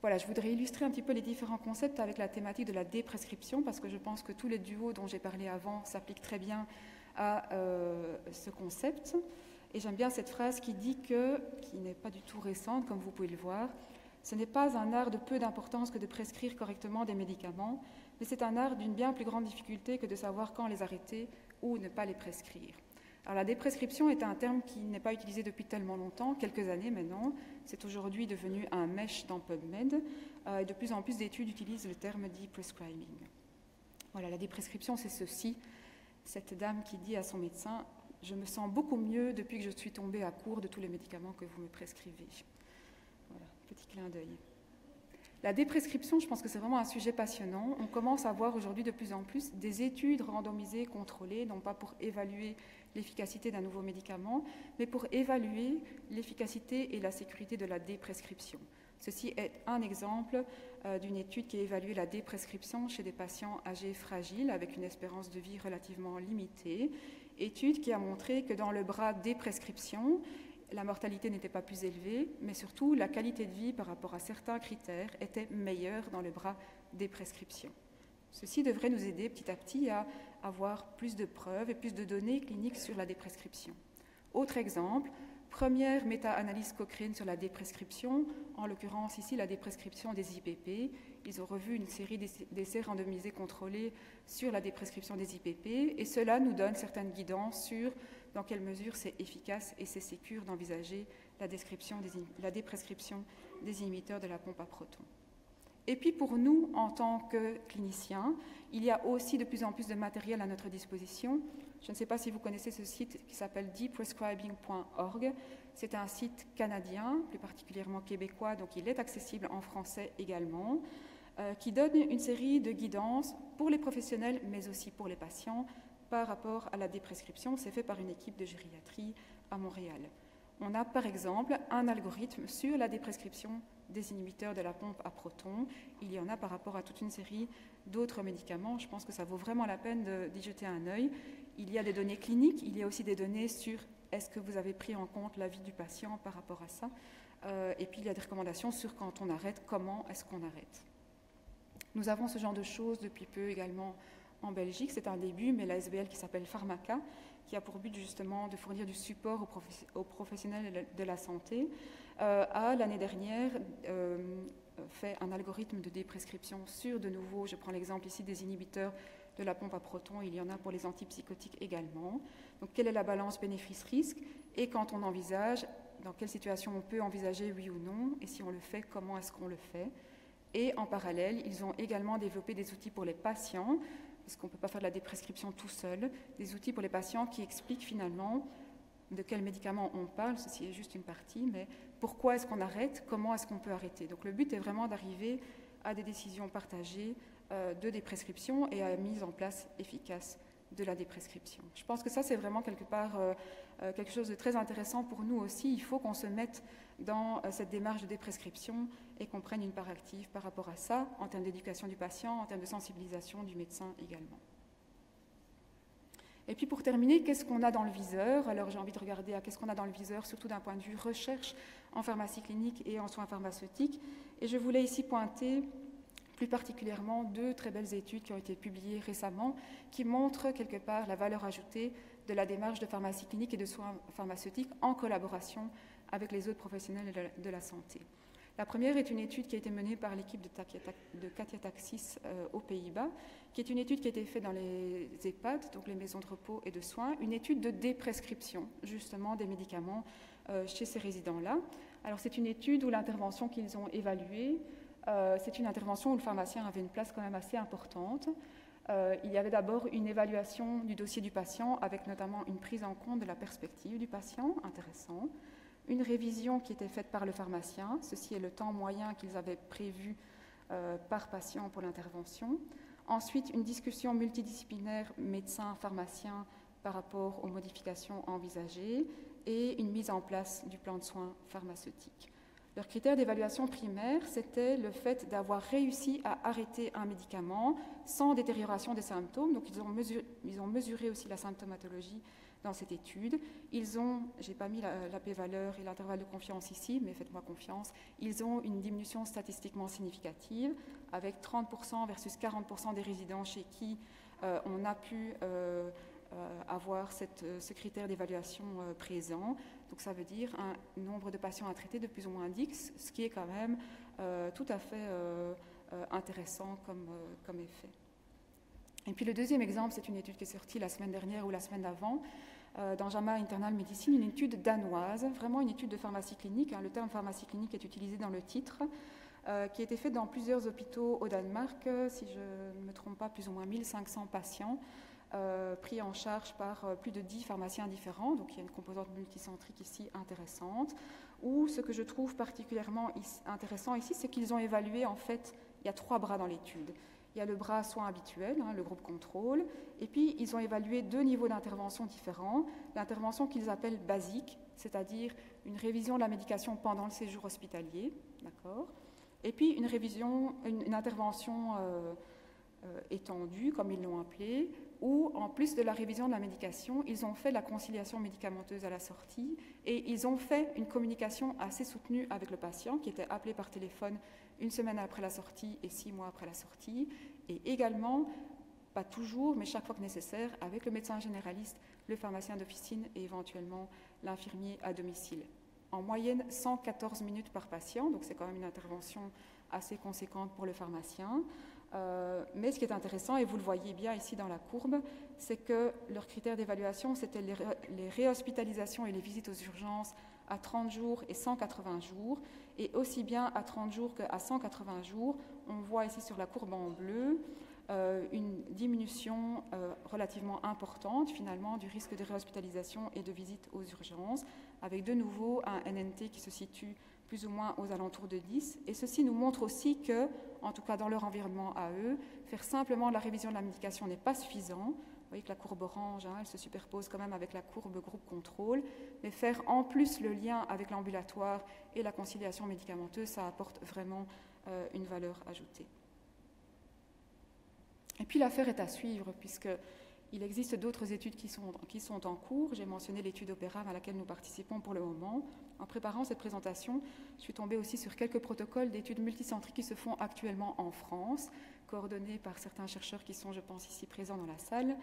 Voilà, je voudrais illustrer un petit peu les différents concepts avec la thématique de la déprescription, parce que je pense que tous les duos dont j'ai parlé avant s'appliquent très bien à ce concept. Et j'aime bien cette phrase qui dit qui n'est pas du tout récente, comme vous pouvez le voir, ce n'est pas un art de peu d'importance que de prescrire correctement des médicaments, mais c'est un art d'une bien plus grande difficulté que de savoir quand les arrêter ou ne pas les prescrire. Alors la déprescription est un terme qui n'est pas utilisé depuis tellement longtemps, quelques années maintenant. C'est aujourd'hui devenu un mesh dans PubMed. Et de plus en plus d'études utilisent le terme deprescribing. Voilà, la déprescription, c'est ceci. Cette dame qui dit à son médecin « Je me sens beaucoup mieux depuis que je suis tombée à court de tous les médicaments que vous me prescrivez. » Voilà, petit clin d'œil. La déprescription, je pense que c'est vraiment un sujet passionnant. On commence à voir aujourd'hui de plus en plus des études randomisées, contrôlées, non pas pour évaluer l'efficacité d'un nouveau médicament, mais pour évaluer l'efficacité et la sécurité de la déprescription. Ceci est un exemple d'une étude qui a évalué la déprescription chez des patients âgés fragiles avec une espérance de vie relativement limitée. Étude qui a montré que dans le bras déprescription, la mortalité n'était pas plus élevée, mais surtout la qualité de vie par rapport à certains critères était meilleure dans le bras déprescription. Ceci devrait nous aider petit à petit à avoir plus de preuves et plus de données cliniques sur la déprescription. Autre exemple, première méta-analyse Cochrane sur la déprescription, en l'occurrence ici la déprescription des IPP. Ils ont revu une série d'essais randomisés contrôlés sur la déprescription des IPP et cela nous donne certaines guidances sur dans quelle mesure c'est efficace et c'est sécure d'envisager la déprescription des inhibiteurs de la pompe à protons. Et puis pour nous, en tant que cliniciens, il y a aussi de plus en plus de matériel à notre disposition. Je ne sais pas si vous connaissez ce site qui s'appelle deprescribing.org. C'est un site canadien, plus particulièrement québécois, donc il est accessible en français également, qui donne une série de guidances pour les professionnels, mais aussi pour les patients, par rapport à la déprescription. C'est fait par une équipe de gériatrie à Montréal. On a par exemple un algorithme sur la déprescription des inhibiteurs de la pompe à protons. Il y en a par rapport à toute une série d'autres médicaments. Je pense que ça vaut vraiment la peine d'y jeter un œil. Il y a des données cliniques, il y a aussi des données sur est-ce que vous avez pris en compte la vie du patient par rapport à ça. Et puis il y a des recommandations sur quand on arrête, comment est-ce qu'on arrête. Nous avons ce genre de choses depuis peu également en Belgique. C'est un début, mais la SBL qui s'appelle Pharmaca, qui a pour but justement de fournir du support aux professionnels de la santé, a l'année dernière fait un algorithme de déprescription sur, de nouveau, je prends l'exemple ici des inhibiteurs de la pompe à protons, il y en a pour les antipsychotiques également. Donc quelle est la balance bénéfice-risque et quand on envisage, dans quelle situation on peut envisager oui ou non, et si on le fait, comment est-ce qu'on le fait. Et en parallèle, ils ont également développé des outils pour les patients, parce qu'on ne peut pas faire de la déprescription tout seul, des outils pour les patients qui expliquent finalement de quels médicaments on parle, ceci est juste une partie, mais pourquoi est-ce qu'on arrête, comment est-ce qu'on peut arrêter. Donc le but est vraiment d'arriver à des décisions partagées de déprescription et à la mise en place efficace de la déprescription. Je pense que ça, c'est vraiment quelque part quelque chose de très intéressant pour nous aussi. Il faut qu'on se mette dans cette démarche de déprescription et qu'on prenne une part active par rapport à ça, en termes d'éducation du patient, en termes de sensibilisation du médecin également. Et puis pour terminer, qu'est-ce qu'on a dans le viseur? Alors j'ai envie de regarder à qu'est-ce qu'on a dans le viseur, surtout d'un point de vue recherche en pharmacie clinique et en soins pharmaceutiques. Et je voulais ici pointer plus particulièrement deux très belles études qui ont été publiées récemment, qui montrent quelque part la valeur ajoutée de la démarche de pharmacie clinique et de soins pharmaceutiques en collaboration avec les autres professionnels de la santé. La première est une étude qui a été menée par l'équipe de Katia Taxis aux Pays-Bas, qui est une étude qui a été faite dans les EHPAD, donc les maisons de repos et de soins, une étude de déprescription, justement, des médicaments chez ces résidents-là. Alors c'est une étude où l'intervention qu'ils ont évaluée, c'est une intervention où le pharmacien avait une place quand même assez importante. Il y avait d'abord une évaluation du dossier du patient avec notamment une prise en compte de la perspective du patient, intéressant. Une révision qui était faite par le pharmacien, ceci est le temps moyen qu'ils avaient prévu par patient pour l'intervention. Ensuite, une discussion multidisciplinaire médecin-pharmacien par rapport aux modifications envisagées et une mise en place du plan de soins pharmaceutique. Leur critère d'évaluation primaire, c'était le fait d'avoir réussi à arrêter un médicament sans détérioration des symptômes. Donc, ils ont mesuré aussi la symptomatologie dans cette étude. Je n'ai pas mis la p-valeur et l'intervalle de confiance ici, mais faites-moi confiance, ils ont une diminution statistiquement significative avec 30% versus 40% des résidents chez qui on a pu avoir ce critère d'évaluation présent. Donc ça veut dire un nombre de patients à traiter de plus ou moins 10, ce qui est quand même tout à fait intéressant comme effet. Et puis le deuxième exemple, c'est une étude qui est sortie la semaine dernière ou la semaine d'avant, dans JAMA Internal Medicine, une étude danoise, vraiment une étude de pharmacie clinique, le terme pharmacie clinique est utilisé dans le titre, qui a été faite dans plusieurs hôpitaux au Danemark, si je ne me trompe pas, plus ou moins 1500 patients, pris en charge par plus de 10 pharmaciens différents, donc il y a une composante multicentrique ici intéressante, où ce que je trouve particulièrement intéressant ici, c'est qu'ils ont évalué, en fait, il y a 3 bras dans l'étude. Il y a le bras soins habituel, le groupe contrôle, et puis ils ont évalué 2 niveaux d'intervention différents. L'intervention qu'ils appellent basique, c'est-à-dire une révision de la médication pendant le séjour hospitalier, d'accord, et puis une intervention étendue, comme ils l'ont appelé, où en plus de la révision de la médication, ils ont fait la conciliation médicamenteuse à la sortie et ils ont fait une communication assez soutenue avec le patient qui était appelé par téléphone 1 semaine après la sortie et 6 mois après la sortie, et également, pas toujours, mais chaque fois que nécessaire, avec le médecin généraliste, le pharmacien d'officine et éventuellement l'infirmier à domicile. En moyenne, 114 minutes par patient, donc c'est quand même une intervention assez conséquente pour le pharmacien. Mais ce qui est intéressant, et vous le voyez bien ici dans la courbe, c'est que leur critère d'évaluation, c'était les réhospitalisations et les visites aux urgences à 30 jours et 180 jours, et aussi bien à 30 jours qu'à 180 jours, on voit ici sur la courbe en bleu une diminution relativement importante finalement du risque de réhospitalisation et de visite aux urgences, avec de nouveau un NNT qui se situe plus ou moins aux alentours de 10. Et ceci nous montre aussi que, en tout cas dans leur environnement à eux, faire simplement la révision de la médication n'est pas suffisant. Vous voyez que la courbe orange, elle se superpose quand même avec la courbe groupe contrôle, mais faire en plus le lien avec l'ambulatoire et la conciliation médicamenteuse, ça apporte vraiment une valeur ajoutée. Et puis l'affaire est à suivre, puisqu'il existe d'autres études qui sont en cours. J'ai mentionné l'étude Opéram à laquelle nous participons pour le moment. En préparant cette présentation, je suis tombée aussi sur quelques protocoles d'études multicentriques qui se font actuellement en France, coordonnés par certains chercheurs qui sont, je pense, ici présents dans la salle.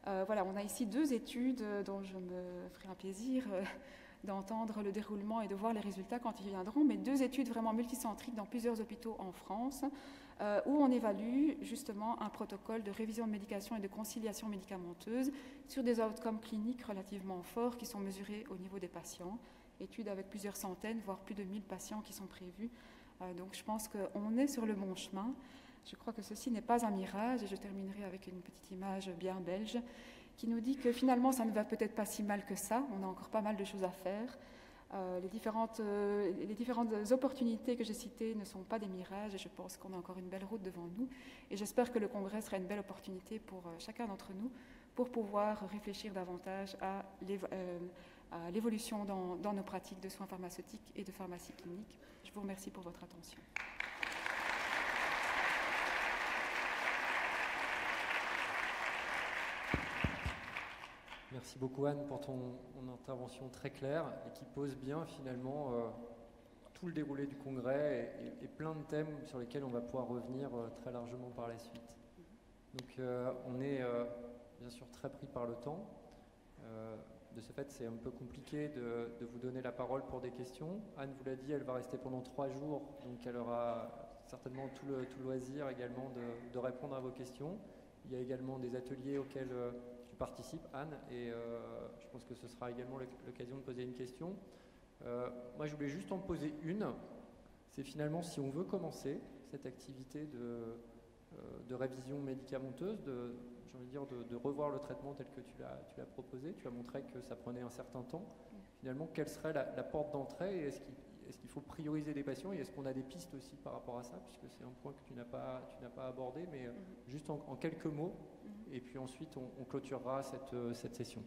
Voilà, on a ici 2 études dont je me ferai un plaisir d'entendre le déroulement et de voir les résultats quand ils viendront, mais 2 études vraiment multicentriques dans plusieurs hôpitaux en France, où on évalue justement un protocole de révision de médication et de conciliation médicamenteuse sur des outcomes cliniques relativement forts qui sont mesurés au niveau des patients. Études avec plusieurs centaines, voire plus de 1000 patients qui sont prévus. Donc je pense qu'on est sur le bon chemin. Je crois que ceci n'est pas un mirage, et je terminerai avec une petite image bien belge qui nous dit que finalement ça ne va peut-être pas si mal que ça, on a encore pas mal de choses à faire. Les différentes opportunités que j'ai citées ne sont pas des mirages, et je pense qu'on a encore une belle route devant nous, et j'espère que le congrès sera une belle opportunité pour chacun d'entre nous pour pouvoir réfléchir davantage à l'évolution dans nos pratiques de soins pharmaceutiques et de pharmacie clinique. Je vous remercie pour votre attention. Merci beaucoup Anne pour ton intervention très claire et qui pose bien finalement tout le déroulé du congrès et plein de thèmes sur lesquels on va pouvoir revenir très largement par la suite. Donc on est bien sûr très pris par le temps. De ce fait, c'est un peu compliqué de vous donner la parole pour des questions. Anne vous l'a dit, elle va rester pendant 3 jours, donc elle aura certainement tout le loisir également de répondre à vos questions. Il y a également des ateliers auxquels tu participes, Anne, et je pense que ce sera également l'occasion de poser une question. Moi, je voulais juste en poser une. C'est finalement si on veut commencer cette activité révision médicamenteuse, j'ai envie de dire de revoir le traitement tel que tu l'as proposé. Tu as montré que ça prenait un certain temps. Finalement, quelle serait la porte d'entrée et est-ce qu'il faut prioriser les patients et est-ce qu'on a des pistes aussi par rapport à ça, puisque c'est un point que tu n'as pas abordé, mais juste en quelques mots, et puis ensuite on clôturera cette session.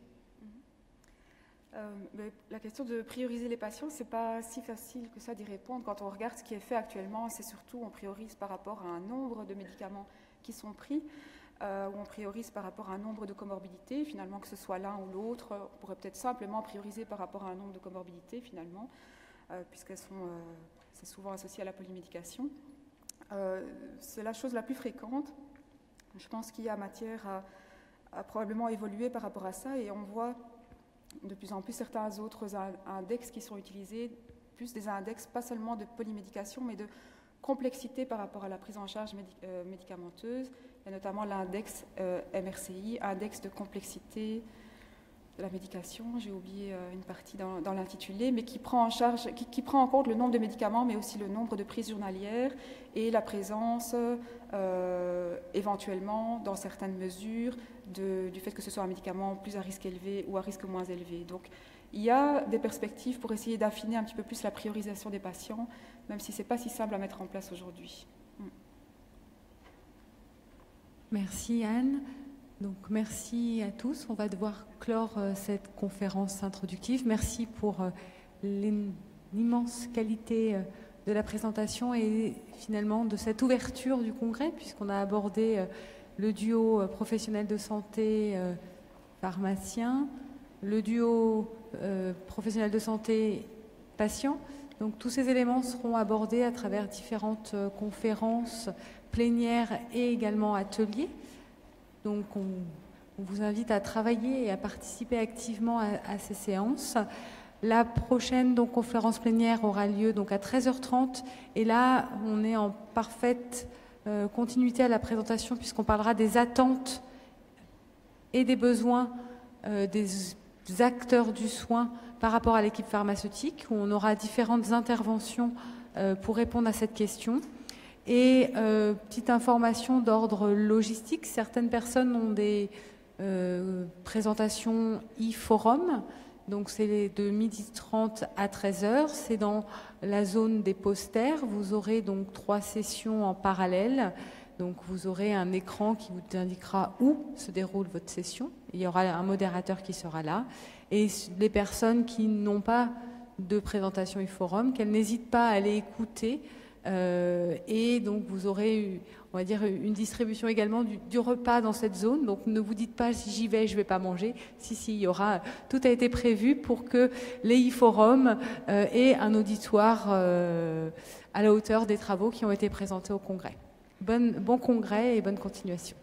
La question de prioriser les patients, c'est pas si facile que ça d'y répondre. Quand on regarde ce qui est fait actuellement, c'est surtout on priorise par rapport à un nombre de médicaments qui sont pris, ou on priorise par rapport à un nombre de comorbidités, finalement que ce soit l'un ou l'autre. On pourrait peut-être simplement prioriser par rapport à un nombre de comorbidités finalement, c'est souvent associé à la polymédication. C'est la chose la plus fréquente. Je pense qu'il y a matière à probablement évoluer par rapport à ça, et on voit de plus en plus certains autres index qui sont utilisés, plus des index pas seulement de polymédication, mais de complexité par rapport à la prise en charge médicamenteuse. Il y a notamment l'index MRCI, index de complexité de la médication, j'ai oublié une partie dans l'intitulé, mais qui prend en compte le nombre de médicaments, mais aussi le nombre de prises journalières et la présence éventuellement, dans certaines mesures, du fait que ce soit un médicament plus à risque élevé ou à risque moins élevé. Donc, il y a des perspectives pour essayer d'affiner un petit peu plus la priorisation des patients, même si ce n'est pas si simple à mettre en place aujourd'hui. Merci Anne. Donc merci à tous. On va devoir clore cette conférence introductive. Merci pour l'immense qualité de la présentation et finalement de cette ouverture du congrès, puisqu'on a abordé le duo professionnel de santé pharmacien, le duo professionnel de santé patient. Donc tous ces éléments seront abordés à travers différentes conférences plénières et également ateliers. Donc on vous invite à travailler et à participer activement à ces séances. La prochaine conférence plénière aura lieu à 13h30 et là on est en parfaite continuité à la présentation puisqu'on parlera des attentes et des besoins des acteurs du soin par rapport à l'équipe pharmaceutique, où on aura différentes interventions pour répondre à cette question. Et petite information d'ordre logistique, certaines personnes ont des présentations e-forum, donc c'est de 12h30 à 13h, c'est dans la zone des posters. Vous aurez donc 3 sessions en parallèle, donc vous aurez un écran qui vous indiquera où se déroule votre session, il y aura un modérateur qui sera là, et les personnes qui n'ont pas de présentation e-forum, qu'elles n'hésitent pas à aller écouter. Et donc vous aurez, on va dire, une distribution également du repas dans cette zone. Donc ne vous dites pas si j'y vais, je ne vais pas manger. Si, il y aura, tout a été prévu pour que les e-forums aient un auditoire à la hauteur des travaux qui ont été présentés au congrès. Bon congrès et bonne continuation.